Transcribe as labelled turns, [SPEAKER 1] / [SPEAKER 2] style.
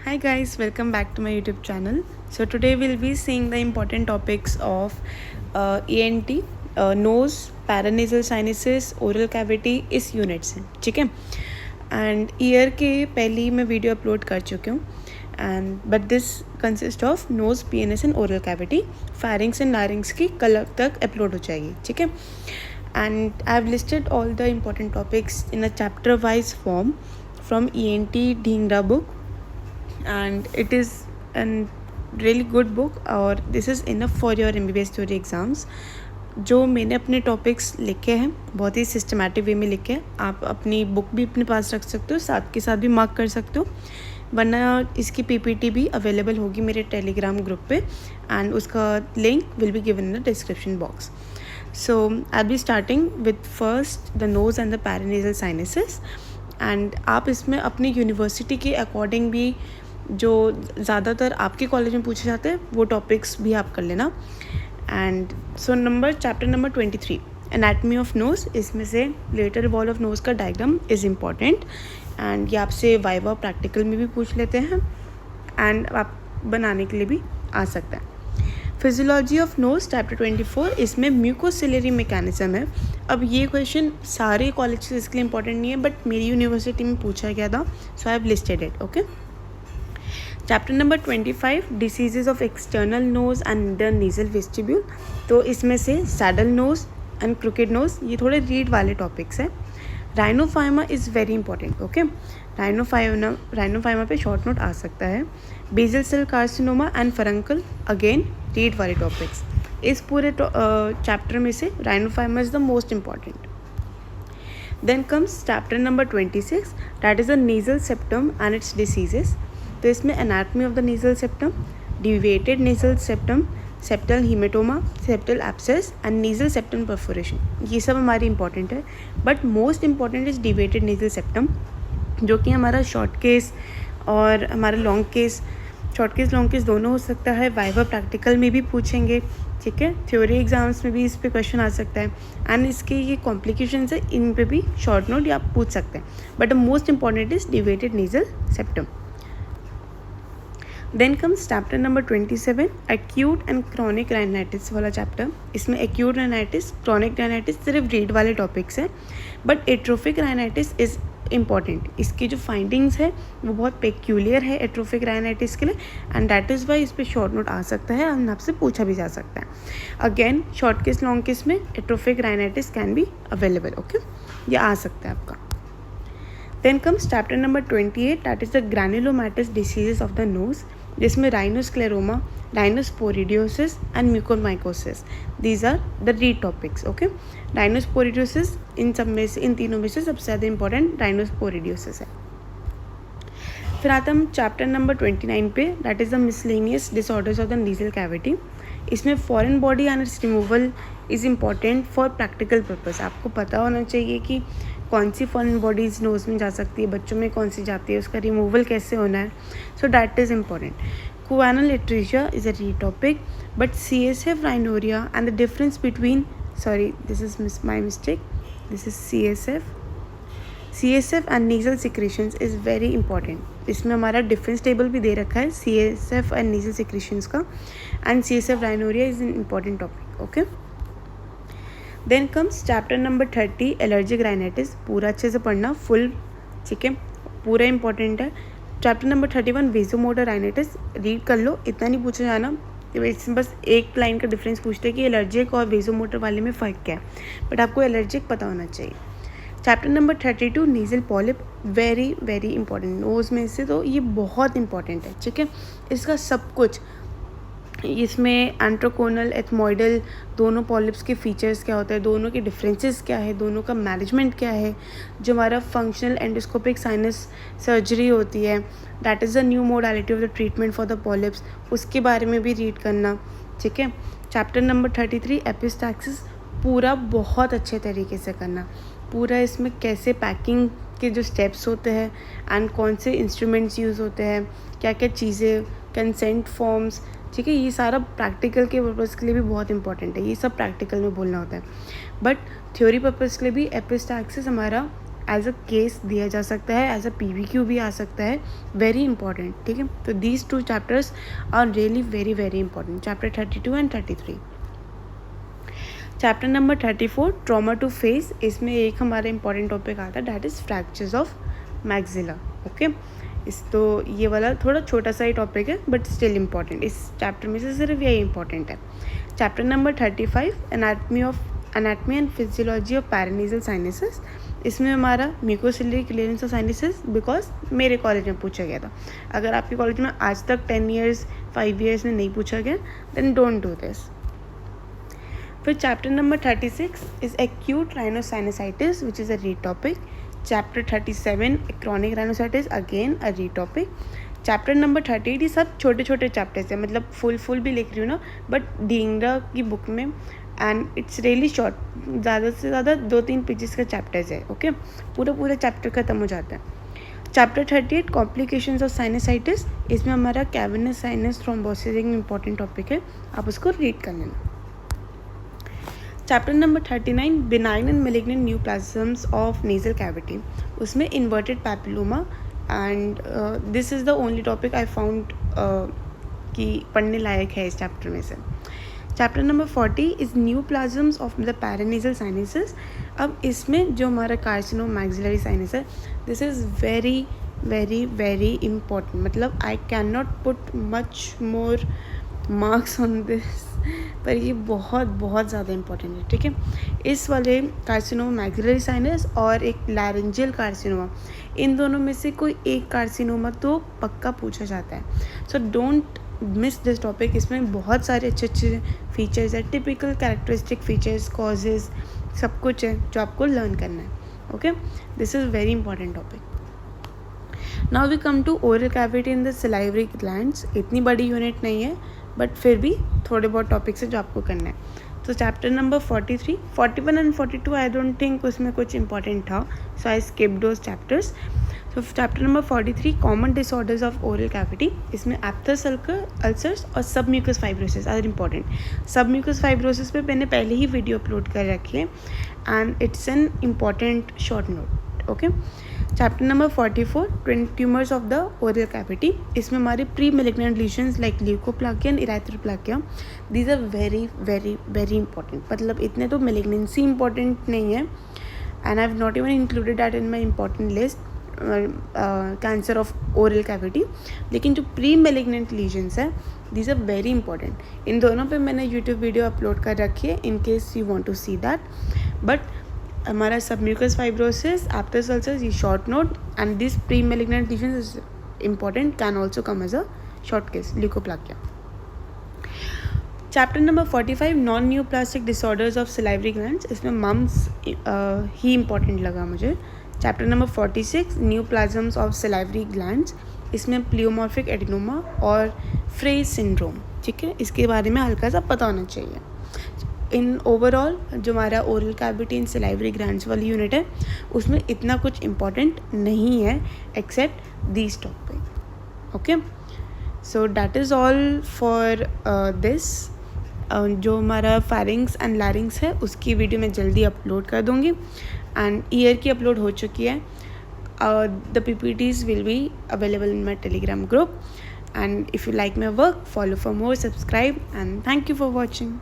[SPEAKER 1] Hi guys, welcome back to my YouTube channel. So today we'll be seeing the important topics of ENT, nose, paranasal sinuses, oral cavity इस unit से, ठीक है. And year के पहले ही मैं video upload कर चुकी हूँ and but this consist of nose, PNS and oral cavity. Pharynx and larynx की कल तक अपलोड हो जाएगी, ठीक है. And I have listed all the important topics in a chapter wise form from ENT Dhingra book, and it is a really good book और this is enough for your MBBS theory exams. जो मैंने अपने topics लिखे हैं बहुत ही systematic way में लिखे हैं. आप अपनी बुक भी अपने पास रख सकते हो, साथ के साथ भी मार्क कर सकते हो, वरना इसकी PPT भी अवेलेबल होगी मेरे टेलीग्राम ग्रुप पे एंड उसका link will be given in the description box. So I'll be starting with first the nose and the paranasal sinuses, and आप इसमें अपनी यूनिवर्सिटी के अकॉर्डिंग भी जो ज़्यादातर आपके कॉलेज में पूछे जाते हैं वो टॉपिक्स भी आप कर लेना. And so chapter number 23 anatomy of nose. इसमें से लेटर वॉल ऑफ नोज़ का डायग्राम इज़ इम्पॉर्टेंट एंड ये आपसे वाइवा प्रैक्टिकल में भी पूछ लेते हैं एंड आप बनाने के लिए भी आ सकता है. फिजियोलॉजी ऑफ नोज चैप्टर 24, इसमें म्यूकोसिलरी मैकेनिज्म है. अब ये क्वेश्चन सारे कॉलेज के लिए इंपॉर्टेंट नहीं है बट मेरी यूनिवर्सिटी में पूछा गया था, so I have listed it. Okay. Chapter number 25 diseases of external nose and the nasal vestibule. तो इसमें से saddle nose and crooked nose ये थोड़े रीड वाले टॉपिक्स हैं. Rhinophyma is very important. Okay. Rhinophyma पे शॉर्ट नोट आ सकता है. Basal cell carcinoma and furuncle again read वाले टॉपिक्स. इस पूरे चैप्टर में से rhinophyma is the most important. Then comes chapter number 26 that is the nasal septum and it's diseases. तो इसमें anatomy of the nasal septum, deviated nasal septum, septal haematoma, septal abscess and nasal septum perforation, ये सब हमारी important है. But most important is deviated nasal septum, जो कि हमारा short case और हमारा long case, short case long case दोनों हो सकता है. वाइवा प्रैक्टिकल में भी पूछेंगे, ठीक है. थ्योरी एग्जाम्स में भी इस पे क्वेश्चन आ सकता है एंड इसके ये कॉम्प्लिकेशंस है, इन पे भी शॉर्ट नोट या आप पूछ सकते हैं. But most important is deviated nasal septum. Then comes chapter number 27 acute and chronic rhinitis वाला चैप्टर. इसमें एक्यूट राइनाइटिस, क्रॉनिक राइनाइटिस सिर्फ रीड वाले टॉपिक्स हैं but atrophic rhinitis is important. इसकी जो फाइंडिंग्स है वो बहुत पेक्यूलियर है एट्रोफिक राइनाइटिस के लिए एंड दैट इज़ वाई इस पर शॉर्ट नोट आ सकता है एंड आपसे पूछा भी जा सकता है. Again short case long case में atrophic rhinitis can be available. Okay, ये आ सकता है आपका. Then comes chapter number 28 that is the granulomatous diseases of the nose, जिसमें rhinoscleroma, rhinosporidiosis and mucormycosis, these are the read topics. Okay. Rhinosporidiosis इन सब में से, इन तीनों में से सबसे ज़्यादा इंपॉर्टेंट राइनोस्पोरिडियोसिस है. फिर आता हम चैप्टर नंबर 29 पे that is the miscellaneous disorders of the nasal cavity. इसमें foreign body and its removal is important for practical purpose. आपको पता होना चाहिए कि कौन सी फॉरेन बॉडीज़ नोज़ में जा सकती है, बच्चों में कौन सी जाती है, उसका रिमूवल कैसे होना है. सो that is important. Choanal atresia is a read topic, but CSF rhinorrhea and the difference between, sorry, this is my mistake, this is CSF and nasal secretions is very important. इसमें हमारा difference table भी दे रखा है CSF and nasal secretions का, and CSF rhinorrhea is an important topic. Okay. Then comes chapter number 30 allergic rhinitis. पूरा अच्छे से पढ़ना, फुल, ठीक है, पूरा इंपॉर्टेंट है. Chapter number 31 vasomotor rhinitis read कर लो, इतना नहीं पूछा जाना. इसमें बस एक लाइन का डिफरेंस पूछते हैं कि एलर्जिक और वेजोमोटर वाले में फ़र्क क्या है, बट आपको एलर्जिक पता होना चाहिए. Chapter number 32 nasal polyp, very very important. Nose में से तो ये बहुत इंपॉर्टेंट है, ठीक है. इसका सब कुछ, इसमें एंट्रोकोनल, एथमोइडल, दोनों पॉलिप्स के फीचर्स क्या होते हैं, दोनों के डिफरेंसेस क्या है, दोनों का मैनेजमेंट क्या है. जो हमारा फंक्शनल एंडोस्कोपिक साइनस सर्जरी होती है, that is the new modality of the treatment for the polyps, उसके बारे में भी रीड करना, ठीक है. चैप्टर नंबर 33 एपिस्टैक्सिस, पूरा बहुत अच्छे तरीके से करना. पूरा इसमें कैसे पैकिंग के जो स्टेप्स होते हैं एंड कौन से इंस्ट्रूमेंट्स यूज़ होते हैं, क्या क्या चीज़ें, कंसेंट फॉर्म्स, ठीक है. ये सारा प्रैक्टिकल के पर्पज़ के लिए भी बहुत इंपॉर्टेंट है. ये सब प्रैक्टिकल में बोलना होता है, बट थ्योरी पर्पज़ के लिए भी एपिस्टैक्सिस हमारा एज अ केस दिया जा सकता है, एज अ PVQ भी आ सकता है, वेरी इंपॉर्टेंट, ठीक है. तो these 2 chapters are really very very important, chapter 32 and 33. Chapter number 34 trauma to face, इसमें एक हमारा इंपॉर्टेंट टॉपिक आता है, that is fractures of maxilla. Okay, तो ये वाला थोड़ा छोटा सा ही टॉपिक है बट स्टिल इम्पॉर्टेंट. इस चैप्टर में से सिर्फ यही इंपॉर्टेंट है. Chapter number 35 anatomy and physiology of paranasal sinuses, इसमें हमारा mucociliary clearance of sinuses, because मेरे कॉलेज में पूछा गया था. अगर आपके कॉलेज में आज तक 10 ईयर्स 5 ईयर्स में नहीं पूछा गया, देन डोंट डू दिस. फिर chapter number 36 is acute rhinosinusitis which is a read topic. Chapter 37 chronic rhinosinusitis, again a read topic. Chapter number 38 ये सब छोटे छोटे चैप्टर्स हैं, मतलब फुल भी लिख रही हूँ ना, बट ढींगरा की बुक में, एंड इट्स रियली शॉर्ट, ज़्यादा से ज़्यादा 2-3 पेजेस का चैप्टर्स है. ओके, पूरा चैप्टर ख़त्म हो जाता है. चैप्टर 38 कॉम्प्लिकेशंस ऑफ साइनसाइटिस, इसमें हमारा कैवर्नस साइनस थ्रोम्बोसिस एक इंपॉर्टेंट टॉपिक है, आप उसको रीड कर लेना. Chapter number 39 benign and malignant neoplasms of nasal cavity, उसमें inverted papilloma, and this is the only topic I found कि पढ़ने लायक है इस चैप्टर में से. Chapter number 40 is neoplasms of the paranasal sinuses. अब इसमें जो हमारा कार्सिनोम मैक्सिलरी साइनस है, this is very very very important, मतलब I can not put much more marks on this, पर ये बहुत ज़्यादा इंपॉर्टेंट है, ठीक है. इस वाले कार्सिनोमा मैक्सिलरी साइनस और एक लैरेंजियल कार्सिनोमा, इन दोनों में से कोई एक कार्सिनोमा तो पक्का पूछा जाता है. So don't miss this topic. इसमें बहुत सारे अच्छे फीचर्स है, टिपिकल कैरेक्टरिस्टिक फीचर्स, कॉजेज, सब कुछ है जो आपको लर्न करना है. Okay, this is very important topic. Now we come to oral cavity in the salivary glands. इतनी बड़ी यूनिट नहीं है, बट फिर भी थोड़े बहुत टॉपिक्स है जो आपको करना है. तो chapter number 43, 41 and 42 I don't think उसमें कुछ इंपॉर्टेंट था, so I skip those chapters. तो chapter number 43 common disorders of oral cavity, इसमें एप्थस अल्सर्स और submucous fibrosis are important. Submucous fibrosis पे मैंने पहले ही वीडियो अपलोड कर रखी है, and it's an important short note. Okay, chapter number 44 twin tumours of the oral cavity, इसमें हमारे pre malignant लीशंस like leukoplakia and erythroplakia, these are very very very important. मतलब इतने तो मेलिग्नेंसी इंपॉर्टेंट नहीं है, and I have not even included that in my important list cancer of oral cavity. लेकिन जो pre malignant lesions है, these are very important. इन दोनों पे मैंने यूट्यूब वीडियो अपलोड कर रखी है in case you want to see that. But हमारा सबम्यूकस फाइब्रोसिस, एप्थस अल्सर्स, ये short note, and this pre malignant lesions is important, can also come as a short case, leukoplakia. Chapter number 45 non neoplastic disorders of salivary glands, इसमें mumps ही important लगा मुझे. Chapter number 46 neoplasms of salivary glands, इसमें pleomorphic adenoma और Frey's syndrome, ठीक है, इसके बारे में हल्का सा पता होना चाहिए. इन ओवरऑल जो हमारा oral cavity in salivary glands वाली यूनिट है, उसमें इतना कुछ इम्पॉर्टेंट नहीं है except these topic. Okay, so that is all for this. जो हमारा फेरिंग्स एंड लैरिंग्स है उसकी वीडियो मैं जल्दी अपलोड कर दूँगी, एंड ईयर की अपलोड हो चुकी है. The PPTs will be available in my Telegram group, and if you like my work, follow for more, subscribe, and thank you for watching.